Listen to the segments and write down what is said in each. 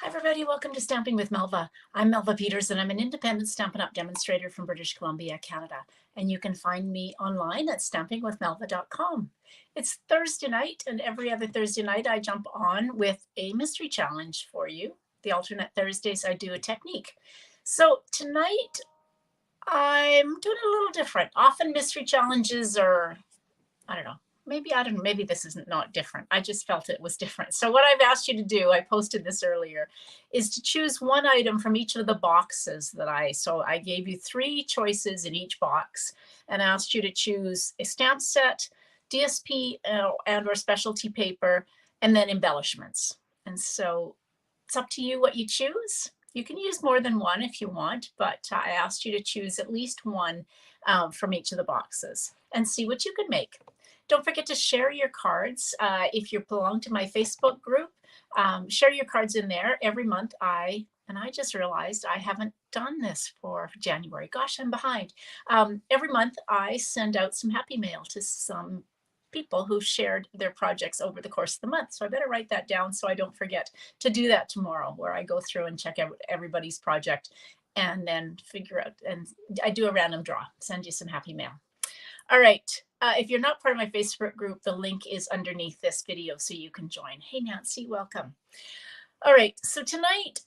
Hi, everybody. Welcome to Stamping with Melva. I'm Melva Peters, and I'm an independent Stampin' Up! Demonstrator from British Columbia, Canada. And you can find me online at stampingwithmelva.com. It's Thursday night, and every other Thursday night I jump on with a mystery challenge for you. The alternate Thursdays I do a technique. So tonight I'm doing a little different. Often mystery challenges are, I don't know, maybe this isn't not different. I just felt it was different. So what I've asked you to do, I posted this earlier, is to choose one item from each of the boxes so I gave you 3 choices in each box and asked you to choose a stamp set, DSP and or specialty paper, and then embellishments. And so it's up to you what you choose. You can use more than one if you want, but I asked you to choose at least one from each of the boxes and see what you could make. Don't forget to share your cards. If you belong to my Facebook group, share your cards in there every month. I just realized I haven't done this for January. Gosh, I'm behind. Every month I send out some happy mail to some people who shared their projects over the course of the month. So I better write that down so I don't forget to do that tomorrow, where I go through and check out everybody's project and then figure out, and I do a random draw, send you some happy mail. All right. If you're not part of my Facebook group, the link is underneath this video so you can join. Hey, Nancy, welcome. All right. So tonight,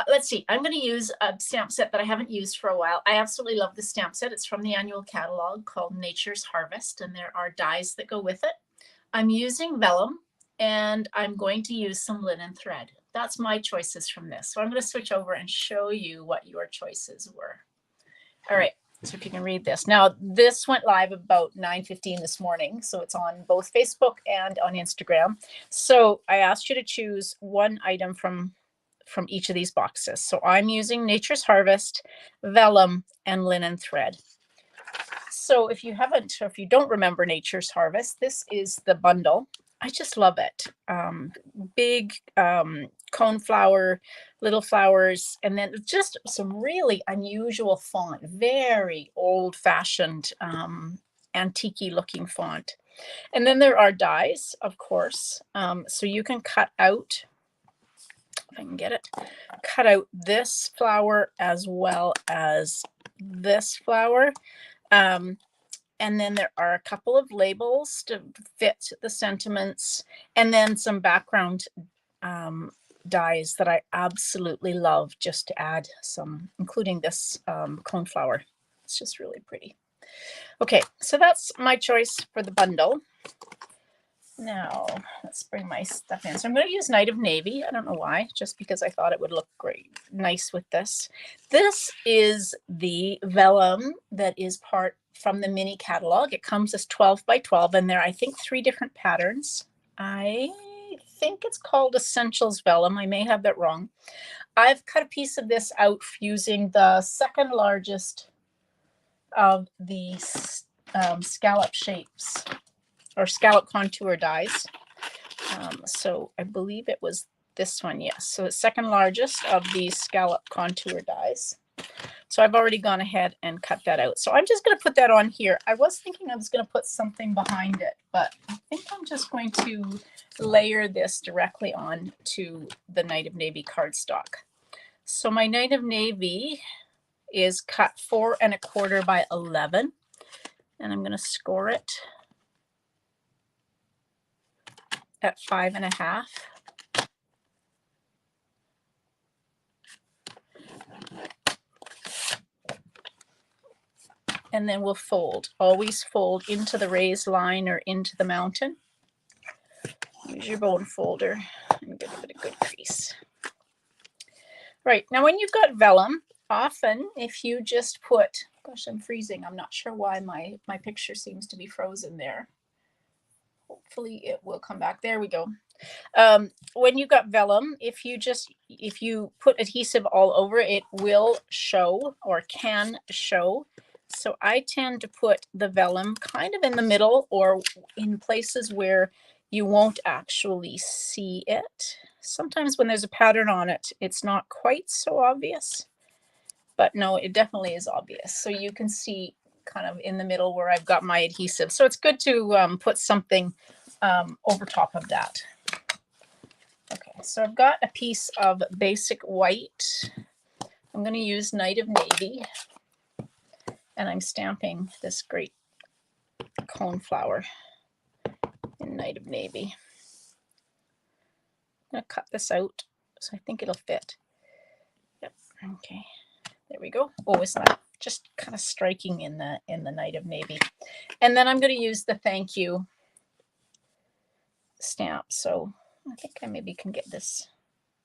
let's see. I'm going to use a stamp set that I haven't used for a while. I absolutely love the stamp set. It's from the annual catalog called Nature's Harvest, and there are dies that go with it. I'm using vellum, and I'm going to use some linen thread. That's my choices from this. So I'm going to switch over and show you what your choices were. All right. So if you can read this. Now, this went live about 9:15 this morning, so it's on both Facebook and on Instagram. So I asked you to choose one item from each of these boxes. So I'm using Nature's Harvest, vellum, and linen thread. So if you don't remember Nature's Harvest, this is the bundle. I just love it. Big cone flower, little flowers, and then just some really unusual font, very old-fashioned, antique-y looking font. And then there are dies, of course. So you can cut out, if I can get it, cut out this flower as well as this flower. And then there are a couple of labels to fit the sentiments, and then some background dies that I absolutely love, just to add some, including this coneflower. It's just really pretty. Okay, so that's my choice for the bundle. Now, let's bring my stuff in. So I'm going to use Night of Navy. I don't know why, just because I thought it would look nice with this. This is the vellum that is part from the mini catalog. It comes as 12 by 12, and there are, I think, 3 different patterns. I think it's called Essentials Vellum. I may have that wrong. I've cut a piece of this out using the second largest of the scallop shapes or scallop contour dies. So I believe it was this one, yes. So the second largest of these scallop contour dies. So I've already gone ahead and cut that out. So I'm just going to put that on here. I was thinking I was going to put something behind it, but I think I'm just going to layer this directly on to the Night of Navy cardstock. So my Night of Navy is cut 4 1/4 by 11, and I'm going to score it at 5 1/2. And then we'll fold. Always fold into the raised line or into the mountain. Use your bone folder and give it a good crease. Right, now when you've got vellum, often if you just put, gosh, I'm freezing. I'm not sure why my picture seems to be frozen there. Hopefully it will come back. There we go. When you got vellum, if you put adhesive all over, it will show or can show. So I tend to put the vellum kind of in the middle or in places where you won't actually see it. Sometimes when there's a pattern on it, it's not quite so obvious, but no, it definitely is obvious. So you can see kind of in the middle where I've got my adhesive. So it's good to put something over top of that. Okay, So I've got a piece of basic white. I'm going to use Night of Navy, and I'm stamping this great cone flower in Night of Navy. I'm going to cut this out, so I think it'll fit. Yep. Okay. There we go. Oh, isn't that just kind of striking in the Night of Navy? And then I'm going to use the thank you stamp. So I think I maybe can get this.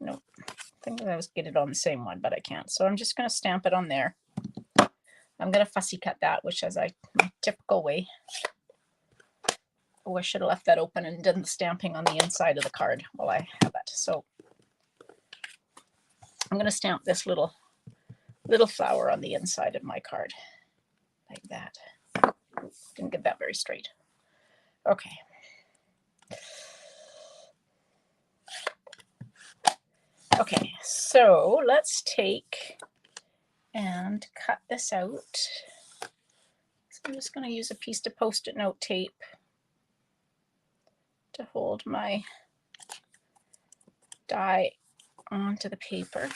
No, I think I was get it on the same one, but I can't. So I'm just going to stamp it on there. I'm going to fussy cut that, which is my typical way. Oh, I should have left that open and done the stamping on the inside of the card while I have it. So I'm going to stamp this little flower on the inside of my card like that. Didn't get that very straight. Okay. Okay, so let's take and cut this out. So I'm just going to use a piece of Post-it note tape to hold my die onto the paper.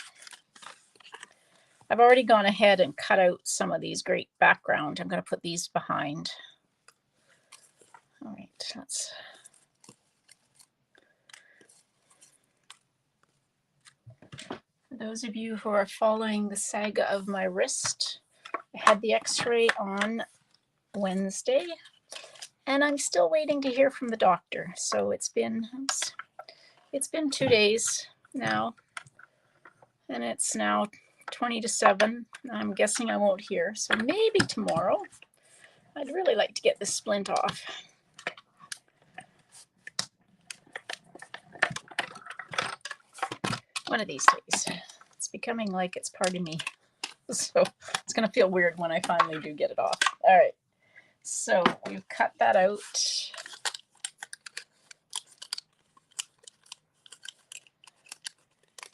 I've already gone ahead and cut out some of these great background. I'm going to put these behind. All right, let's. For those of you who are following the saga of my wrist, I had the x-ray on Wednesday, and I'm still waiting to hear from the doctor. So it's been 2 days now, and it's now 20 to 7. I'm guessing I won't hear, so maybe tomorrow. I'd really like to get this splint off. One of these days. It's becoming like it's part of me, so it's going to feel weird when I finally do get it off. All right, so we've cut that out.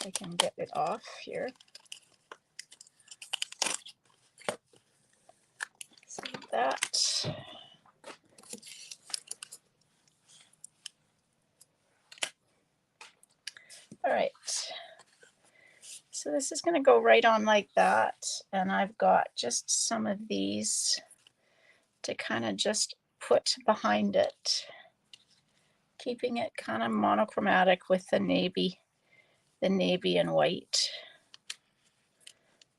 I can get it off here. Save that. All right. So this is going to go right on like that. And I've got just some of these to kind of just put behind it, keeping it kind of monochromatic with the navy and white.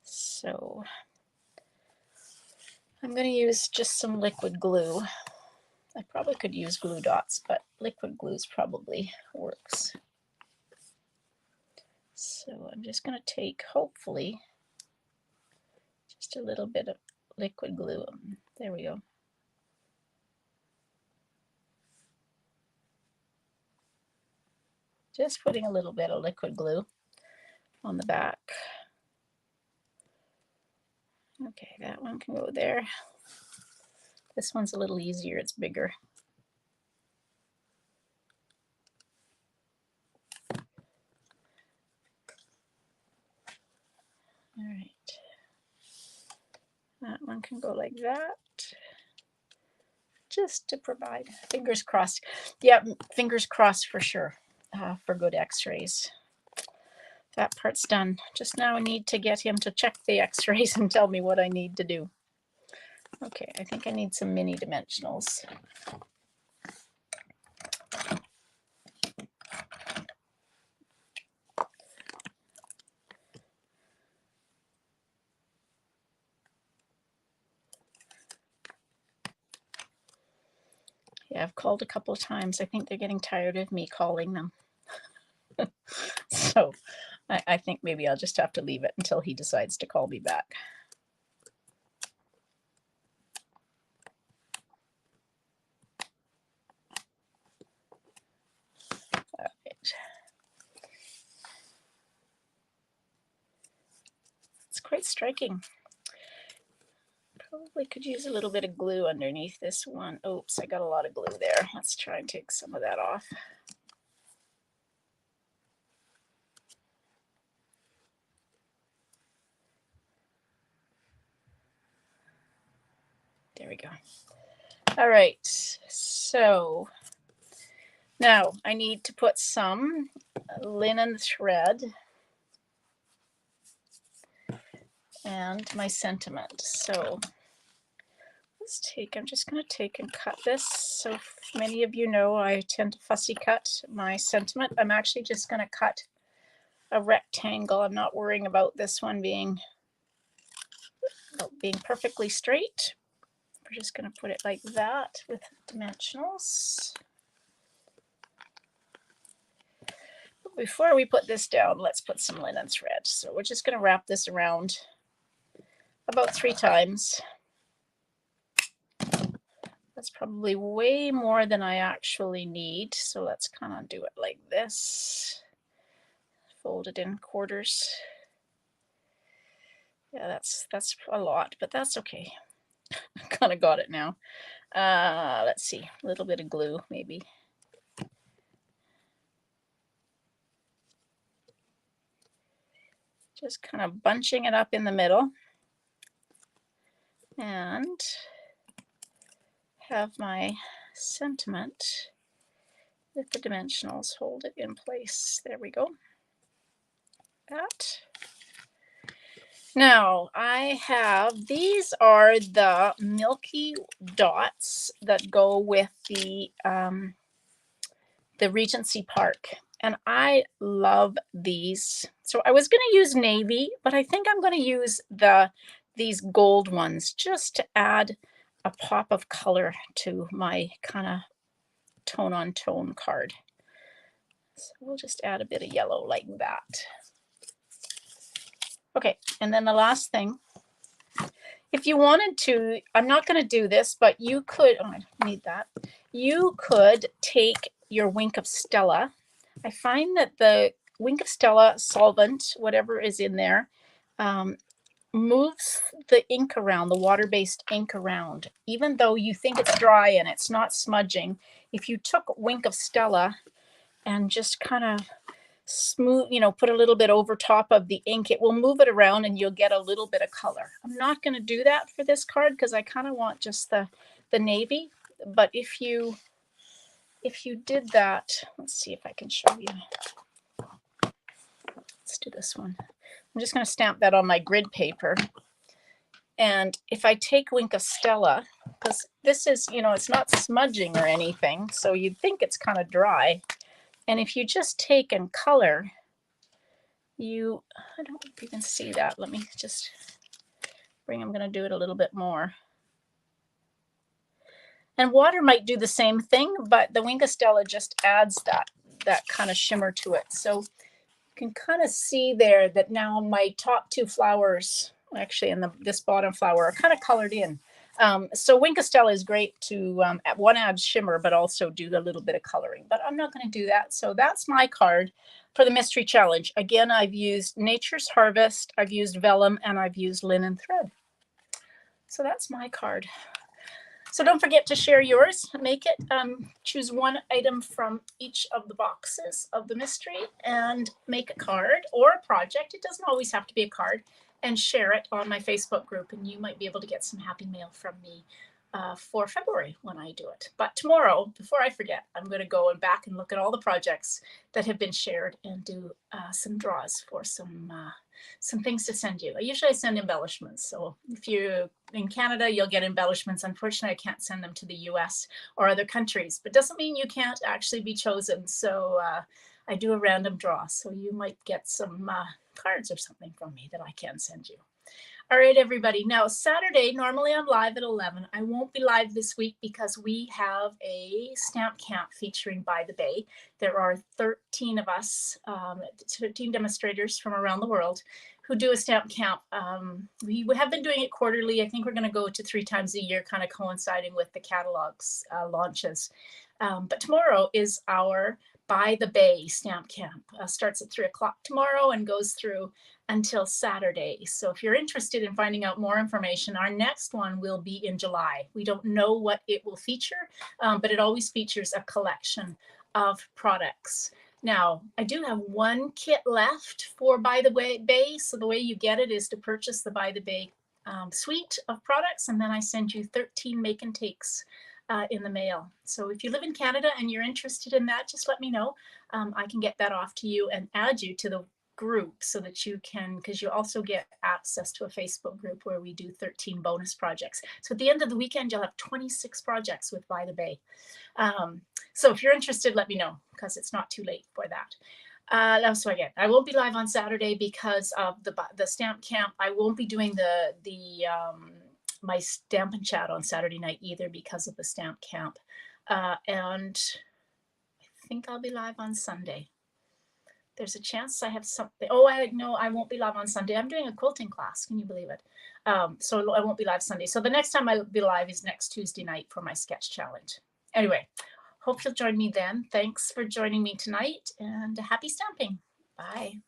So I'm going to use just some liquid glue. I probably could use glue dots, but liquid glue probably works. So I'm just going to take, hopefully, just a little bit of liquid glue. There we go. Just putting a little bit of liquid glue on the back. Okay, that one can go there. This one's a little easier, it's bigger. All right. That one can go like that. Just to provide, fingers crossed. Yeah, fingers crossed for sure, for good x-rays. That part's done. Just now I need to get him to check the x-rays and tell me what I need to do. Okay, I think I need some mini dimensionals. Yeah, I've called a couple of times. I think they're getting tired of me calling them. So I think maybe I'll just have to leave it until he decides to call me back. All right. It's quite striking. Probably could use a little bit of glue underneath this one. Oops, I got a lot of glue there. Let's try and take some of that off. There we go. All right, so Now I need to put some linen thread and my sentiment. So I'm just going to take and cut this. So many of you know I tend to fussy cut my sentiment. I'm actually just going to cut a rectangle. I'm not worrying about this one being perfectly straight. We're just going to put it like that with dimensionals. Before we put this down, let's put some linen thread. So we're just going to wrap this around about 3 times. That's probably way more than I actually need. So let's kind of do it like this. Fold it in quarters. Yeah, that's a lot, but that's okay. Kind of got it now. Let's see, a little bit of glue maybe. Just kind of bunching it up in the middle. And have my sentiment with the dimensionals hold it in place. There we go. That. Now I have, these are the milky dots that go with the Regency Park. And I love these. So I was going to use navy, but I think I'm going to use these gold ones just to add a pop of color to my kind of tone on tone card. So we'll just add a bit of yellow like that. Okay, and then the last thing, if you wanted to, I'm not going to do this, but you could, oh, I need that. You could take your Wink of Stella. I find that the Wink of Stella solvent, whatever is in there, moves the ink around, the water-based ink around. Even though you think it's dry and it's not smudging, if you took Wink of Stella and just kind of smooth, put a little bit over top of the ink, it will move it around and you'll get a little bit of color. I'm not going to do that for this card because I kind of want just the navy. But if you did that, let's see if I can show you. Let's do this one. I'm just going to stamp that on my grid paper. And if I take Wink of Stella, because this is, it's not smudging or anything, so you'd think it's kind of dry. And if you just take and color, I don't know if you can see that. Let me just I'm going to do it a little bit more. And water might do the same thing, but the Wink of Stella just adds that kind of shimmer to it. So you can kind of see there that now my top 2 flowers, actually, and this bottom flower are kind of colored in. So Wink of Stella is great to add shimmer, but also do a little bit of coloring. But I'm not going to do that. So that's my card for the mystery challenge. Again, I've used Nature's Harvest, I've used vellum, and I've used linen thread. So that's my card. So don't forget to share yours. Make it, choose one item from each of the boxes of the mystery and make a card or a project. It doesn't always have to be a card, and share it on my Facebook group. And you might be able to get some happy mail from me for February when I do it. But tomorrow, before I forget, I'm going to go back and look at all the projects that have been shared and do some draws for some things to send you. I send embellishments. So if you're in Canada, you'll get embellishments. Unfortunately, I can't send them to the US or other countries, but doesn't mean you can't actually be chosen. So I do a random draw. So you might get some cards or something from me that I can send you. All right, everybody. Now, Saturday, normally I'm live at 11. I won't be live this week because we have a stamp camp featuring By the Bay. There are 13 of us, 13 demonstrators from around the world who do a stamp camp. We have been doing it quarterly. I think we're going to go to 3 times a year, kind of coinciding with the catalogs launches. But tomorrow is our By the Bay stamp camp. Starts at 3 o'clock tomorrow and goes through until Saturday. So if you're interested in finding out more information, our next one will be in July. We don't know what it will feature, but it always features a collection of products. Now, I do have 1 kit left for By the Bay. So the way you get it is to purchase the By the Bay suite of products, and then I send you 13 make and takes in the mail. So if you live in Canada and you're interested in that, just let me know. I can get that off to you and add you to the group so that you can, because you also get access to a Facebook group where we do 13 bonus projects. So at the end of the weekend, you'll have 26 projects with By the Bay. So if you're interested, let me know, because it's not too late for that. So again, I won't be live on Saturday because of the stamp camp. I won't be doing my stamp and chat on Saturday night either because of the stamp camp. And I think I'll be live on Sunday. There's a chance I have something. Oh, I won't be live on Sunday. I'm doing a quilting class. Can you believe it? So I won't be live Sunday. So the next time I'll be live is next Tuesday night for my sketch challenge. Anyway, hope you'll join me then. Thanks for joining me tonight, and happy stamping. Bye.